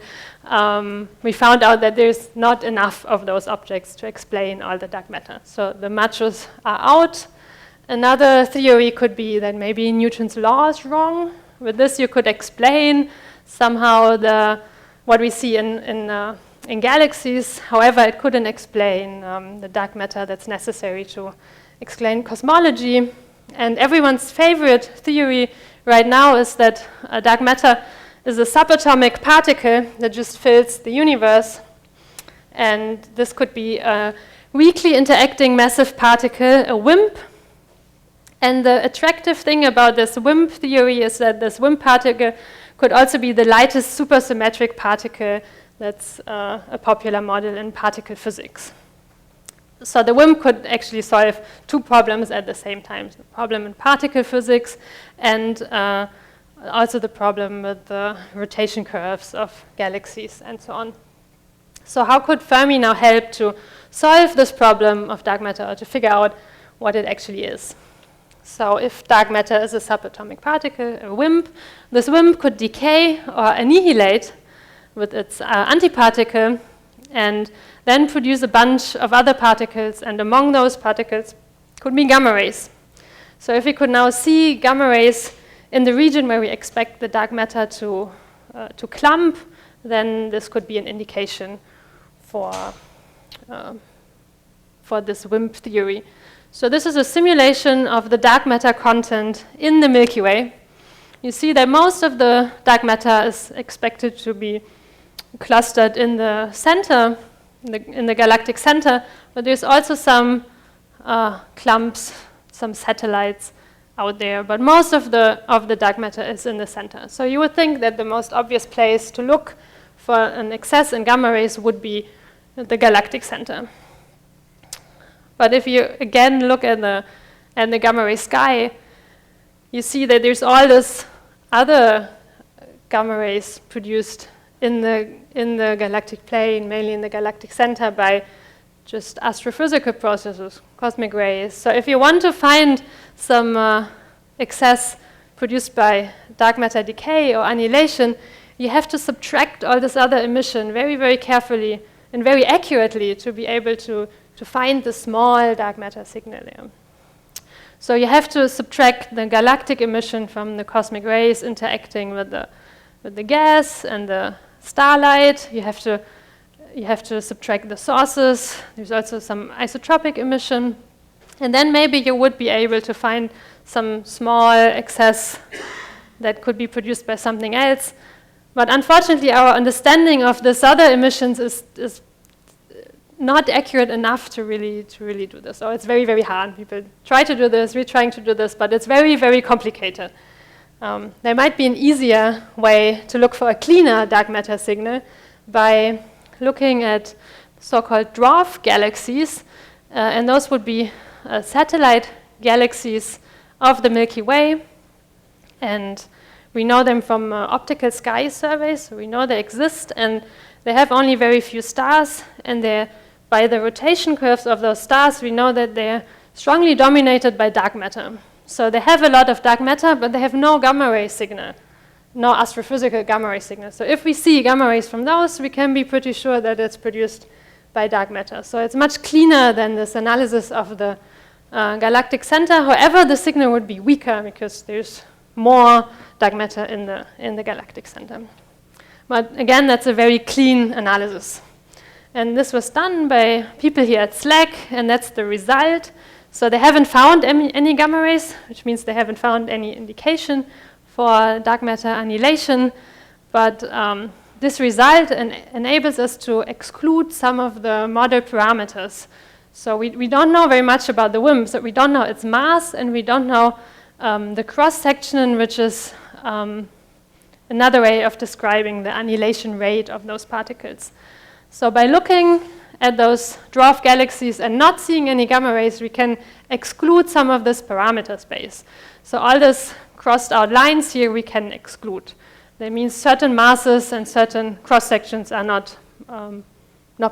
we found out that there's not enough of those objects to explain all the dark matter. So the MACHOs are out. Another theory could be that maybe Newton's law is wrong. With this, you could explain somehow what we see in galaxies. However, it couldn't explain the dark matter that's necessary to explain cosmology. And everyone's favorite theory right now is that dark matter is a subatomic particle that just fills the universe. And this could be a weakly interacting massive particle, a WIMP. And the attractive thing about this WIMP theory is that this WIMP particle could also be the lightest supersymmetric particle that's a popular model in particle physics. So the WIMP could actually solve two problems at the same time, the problem in particle physics and also the problem with the rotation curves of galaxies and so on. So how could Fermi now help to solve this problem of dark matter or to figure out what it actually is? So if dark matter is a subatomic particle, a WIMP, this WIMP could decay or annihilate with its antiparticle and then produce a bunch of other particles, and among those particles could be gamma rays. So if we could now see gamma rays in the region where we expect the dark matter to clump, then this could be an indication for this WIMP theory. So this is a simulation of the dark matter content in the Milky Way. You see that most of the dark matter is expected to be clustered in the center, in the galactic center, but there's also some clumps, some satellites out there, but most of the dark matter is in the center. So you would think that the most obvious place to look for an excess in gamma rays would be the galactic center. But if you again look at the gamma ray sky, you see that there's all this other gamma rays produced in the galactic plane, mainly in the galactic center, by just astrophysical processes, cosmic rays. So if you want to find some excess produced by dark matter decay or annihilation, you have to subtract all this other emission very, very carefully and very accurately to be able to find the small dark matter signal there. So you have to subtract the galactic emission from the cosmic rays interacting with the gas and the starlight. You have to subtract the sources. There's also some isotropic emission. And then maybe you would be able to find some small excess that could be produced by something else. But unfortunately, our understanding of this other emissions is not accurate enough to really do this. So it's very, very hard. People try to do this, we're trying to do this, but it's very, very complicated. There might be an easier way to look for a cleaner dark matter signal by looking at so-called dwarf galaxies, and those would be satellite galaxies of the Milky Way. And We know them from optical sky surveys, so we know they exist, and they have only very few stars, and by the rotation curves of those stars, we know that they're strongly dominated by dark matter. So they have a lot of dark matter, but they have no gamma ray signal, no astrophysical gamma ray signal. So if we see gamma rays from those, we can be pretty sure that it's produced by dark matter. So it's much cleaner than this analysis of the galactic center. However, the signal would be weaker because there's more dark matter in the galactic center. But again, that's a very clean analysis. And this was done by people here at SLAC, and that's the result. So they haven't found any gamma rays, which means they haven't found any indication for dark matter annihilation. But this result enables us to exclude some of the model parameters. So we don't know very much about the WIMP. So we don't know its mass, and we don't know the cross-section, which is another way of describing the annihilation rate of those particles. So by looking at those dwarf galaxies and not seeing any gamma rays, we can exclude some of this parameter space. So all these crossed out lines here we can exclude. That means certain masses and certain cross-sections are not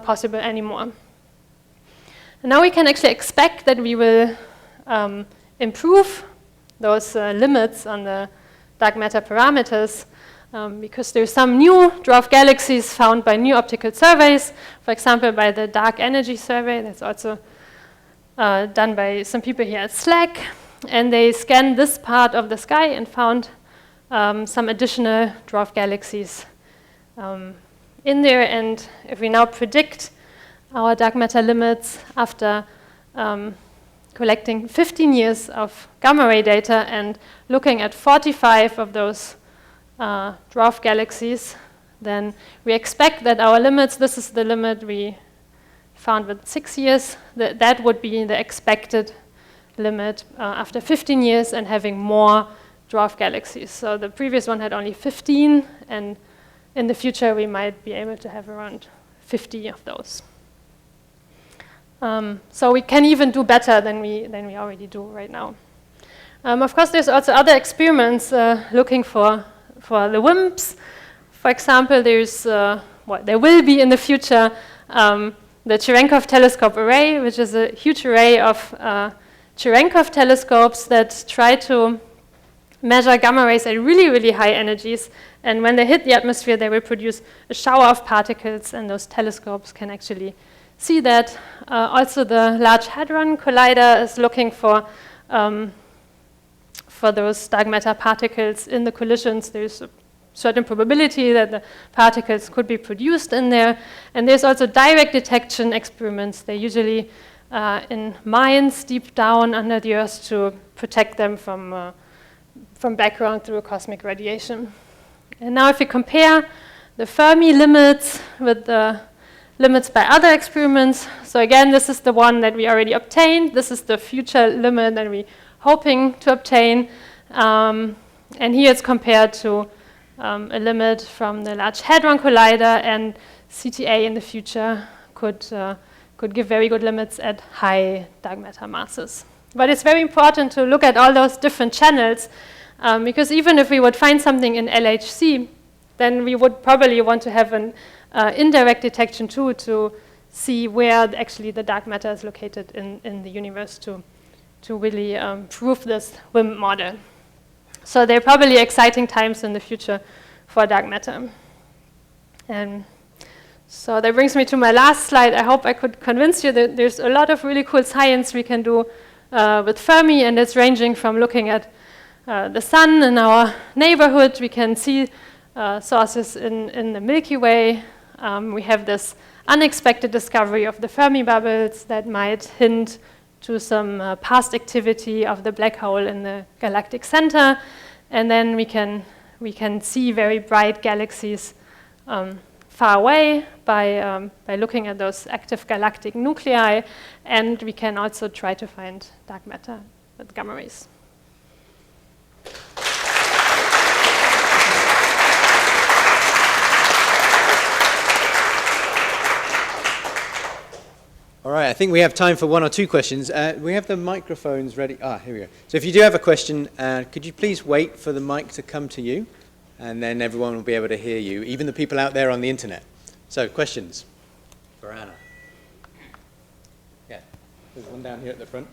possible anymore. And now we can actually expect that we will improve those limits on the dark matter parameters because there's some new dwarf galaxies found by new optical surveys, for example, by the Dark Energy Survey. That's also done by some people here at SLAC. And they scanned this part of the sky and found some additional dwarf galaxies in there. And if we now predict our dark matter limits after collecting 15 years of gamma ray data and looking at 45 of those dwarf galaxies, then we expect that our limits, this is the limit we found with 6 years, that would be the expected limit after 15 years and having more dwarf galaxies. So the previous one had only 15, and in the future we might be able to have around 50 of those. So we can even do better than we already do right now. Of course, there's also other experiments looking for the WIMPs. For example, there's there will be in the future the Cherenkov telescope array, which is a huge array of Cherenkov telescopes that try to measure gamma rays at really, really high energies. And when they hit the atmosphere, they will produce a shower of particles, and those telescopes can actually see that. Also, the Large Hadron Collider is looking for those dark matter particles in the collisions. There's a certain probability that the particles could be produced in there. And there's also direct detection experiments. They're usually in mines deep down under the Earth to protect them from background through cosmic radiation. And now if we compare the Fermi limits with the limits by other experiments, so again, this is the one that we already obtained. This is the future limit that we're hoping to obtain. And here it's compared to a limit from the Large Hadron Collider, and CTA in the future could give very good limits at high dark matter masses. But it's very important to look at all those different channels, because even if we would find something in LHC, then we would probably want to have an indirect detection too to see where actually the dark matter is located in the universe to really prove this WIMP model. So there are probably exciting times in the future for dark matter. And so that brings me to my last slide. I hope I could convince you that there's a lot of really cool science we can do with Fermi, and it's ranging from looking at the sun in our neighborhood. We can see sources in the Milky Way. We have this unexpected discovery of the Fermi bubbles that might hint to some past activity of the black hole in the galactic center. And then we can see very bright galaxies far away by looking at those active galactic nuclei. And we can also try to find dark matter with gamma rays. All right. Right, I think we have time for one or two questions. We have the microphones ready. Here we go. So if you do have a question, could you please wait for the mic to come to you, and then everyone will be able to hear you, even the people out there on the internet. So questions for Anna? Yeah, there's one down here at the front.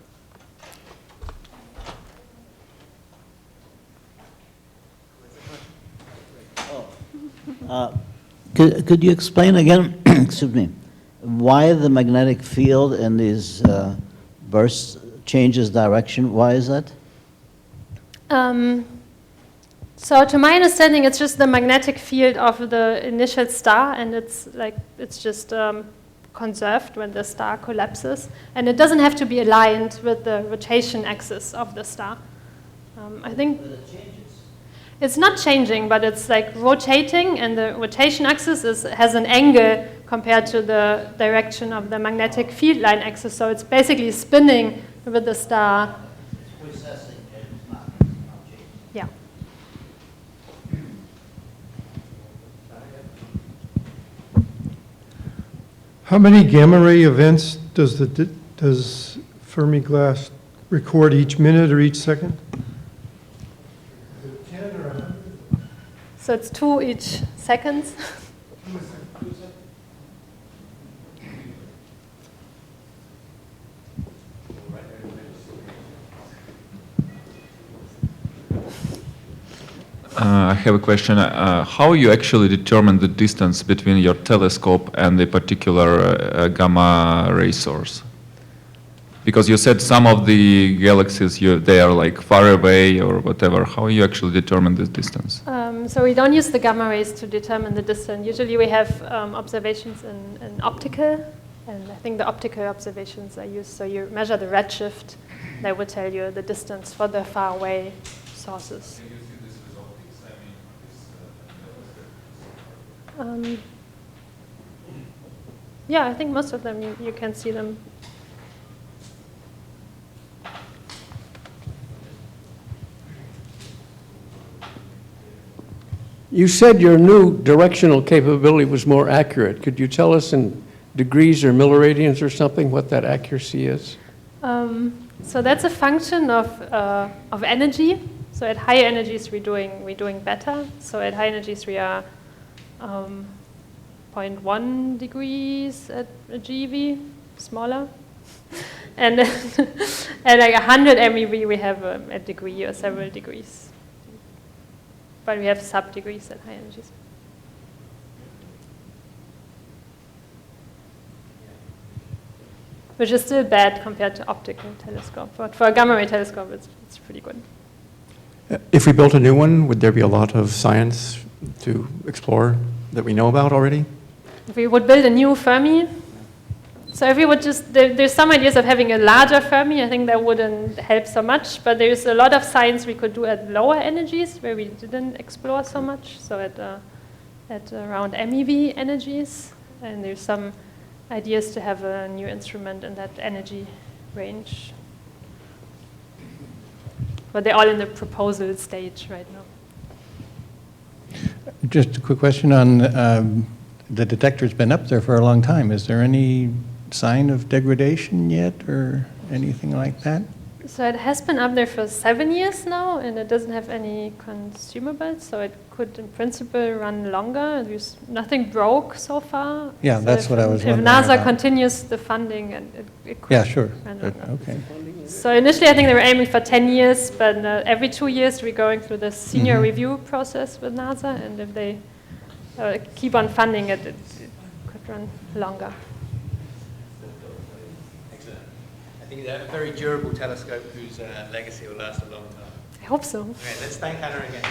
Could you explain again, excuse me, why the magnetic field in these bursts changes direction? Why is that? So to my understanding, it's just the magnetic field of the initial star, and it's just conserved when the star collapses, and it doesn't have to be aligned with the rotation axis of the star. I think it's not changing, but it's like rotating, and the rotation axis has an angle compared to the direction of the magnetic field line axis. So it's basically spinning with the star. Yeah. How many gamma ray events does Fermi glass record each minute or each second? So it's 2 each seconds. I have a question. How you actually determine the distance between your telescope and the particular gamma ray source? Because you said some of the galaxies, they are like far away or whatever. How you actually determine this distance? So we don't use the gamma rays to determine the distance. Usually we have observations in optical, and I think the optical observations are used. So you measure the redshift, that will tell you the distance for the far away sources. Can you see this with optics? Yeah, I think most of them you can see them. You said your new directional capability was more accurate. Could you tell us in degrees or milliradians or something what that accuracy is? So that's a function of energy. So at higher energies we're doing better. So at high energies we are 0.1 degrees at a GeV, smaller. And then at like 100 MeV we have a degree or several degrees. But we have sub-degrees at high energies. Which is still bad compared to optical telescope. But for a gamma-ray telescope, it's pretty good. If we built a new one, would there be a lot of science to explore that we know about already? If we would build a new Fermi, so if we would just, there's some ideas of having a larger Fermi. I think that wouldn't help so much, but there's a lot of science we could do at lower energies where we didn't explore so much, so at around MeV energies, and there's some ideas to have a new instrument in that energy range. But they're all in the proposal stage right now. Just a quick question on the detector's been up there for a long time. Is there any sign of degradation yet or anything like that? So it has been up there for 7 years now, and it doesn't have any consumables, so it could in principle run longer. There's nothing broke so far. Yeah, so that's what I was wondering If NASA about. continues the funding, and it could Yeah, sure. run But, longer. okay. So initially I think they were aiming for 10 years, but every 2 years we're going through the senior review process with NASA, and if they keep on funding it, it could run longer. Excellent. I think it's a very durable telescope whose legacy will last a long time. I hope so. Okay, let's thank Hannah again.